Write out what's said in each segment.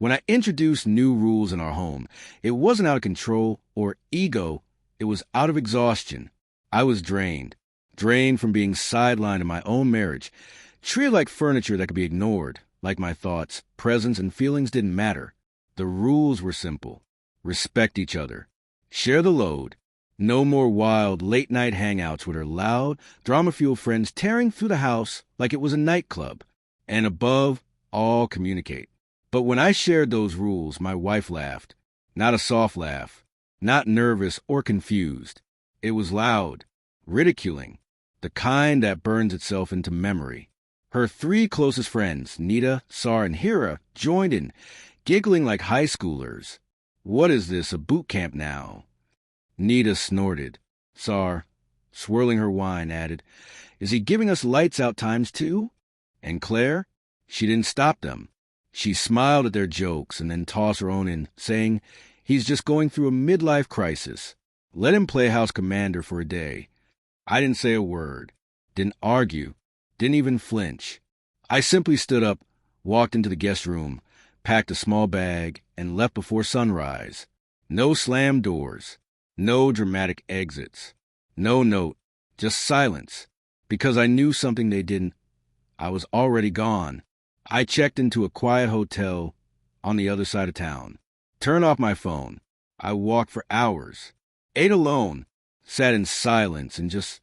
When I introduced new rules in our home, it wasn't out of control or ego, it was out of exhaustion. I was drained from being sidelined in my own marriage, treated like furniture that could be ignored, like my thoughts, presence, and feelings didn't matter. The rules were simple. Respect each other. Share the load. No more wild, late-night hangouts with her loud, drama-fueled friends tearing through the house like it was a nightclub. And above all, communicate. But when I shared those rules, my wife laughed. Not a soft laugh. Not nervous or confused. It was loud, ridiculing, the kind that burns itself into memory. Her three closest friends, Nita, Sar, and Hira, joined in, giggling like high schoolers. What is this, a boot camp now? Nita snorted. Sar, swirling her wine, added, Is he giving us lights out times two? And Claire? She didn't stop them. She smiled at their jokes and then tossed her own in, saying, He's just going through a midlife crisis. Let him play house commander for a day. I didn't say a word, didn't argue, didn't even flinch. I simply stood up, walked into the guest room, packed a small bag, and left before sunrise. No slammed doors, no dramatic exits, no note, just silence. Because I knew something they didn't. I was already gone. I checked into a quiet hotel on the other side of town, turned off my phone. I walked for hours, ate alone, sat in silence and just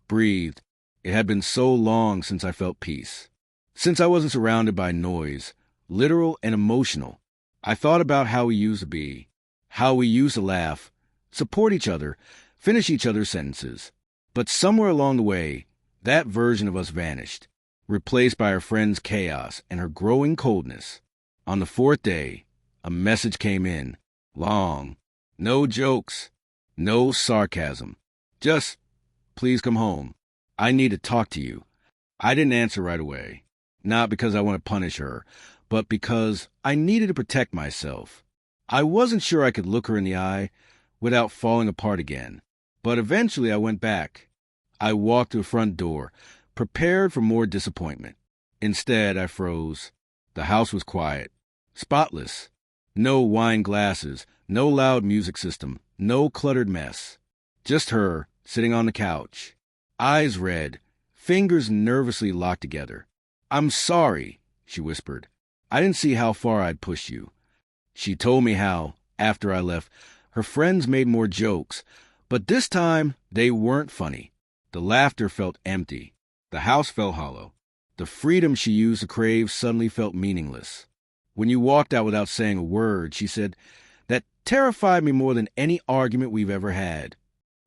breathed. It had been so long since I felt peace. Since I wasn't surrounded by noise, literal and emotional. I thought about how we used to be, how we used to laugh, support each other, finish each other's sentences. But somewhere along the way, that version of us vanished, replaced by our friend's chaos and her growing coldness. On the fourth day, a message came in. Long. No jokes. No sarcasm. Just, please come home. I need to talk to you. I didn't answer right away. Not because I want to punish her, but because I needed to protect myself. I wasn't sure I could look her in the eye without falling apart again. But eventually I went back. I walked to the front door, prepared for more disappointment. Instead, I froze. The house was quiet, spotless. No wine glasses, no loud music system, no cluttered mess. Just her, sitting on the couch. Eyes red, fingers nervously locked together. I'm sorry, she whispered. I didn't see how far I'd pushed you. She told me how, after I left, her friends made more jokes, but this time they weren't funny. The laughter felt empty. The house felt hollow. The freedom she used to crave suddenly felt meaningless. When you walked out without saying a word, she said, that terrified me more than any argument we've ever had.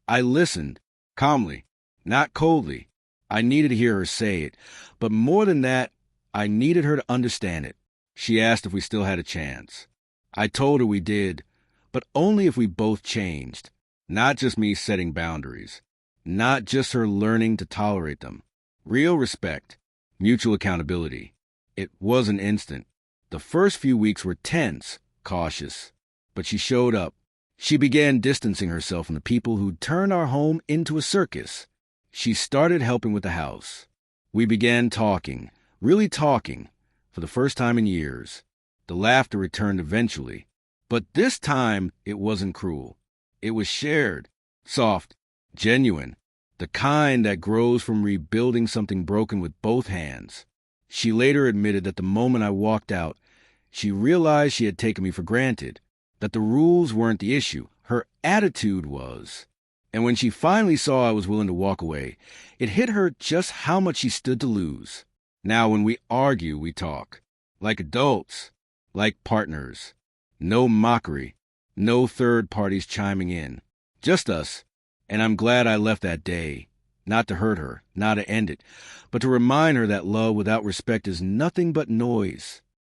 I listened, calmly, not coldly. I needed to hear her say it, but more than that, I needed her to understand it. She asked if we still had a chance. I told her we did, but only if we both changed. Not just me setting boundaries. Not just her learning to tolerate them. Real respect. Mutual accountability. It wasn't instant. The first few weeks were tense, cautious. But she showed up. She began distancing herself from the people who'd turned our home into a circus. She started helping with the house. We began talking, really talking, for the first time in years. The laughter returned eventually. But this time, it wasn't cruel. It was shared, soft, genuine, the kind that grows from rebuilding something broken with both hands. She later admitted that the moment I walked out, she realized she had taken me for granted, that the rules weren't the issue, her attitude was. And when she finally saw I was willing to walk away, it hit her just how much she stood to lose. Now when we argue, we talk. Like adults. Like partners. No mockery. No third parties chiming in. Just us. And I'm glad I left that day. Not to hurt her, not to end it, but to remind her that love without respect is nothing but noise.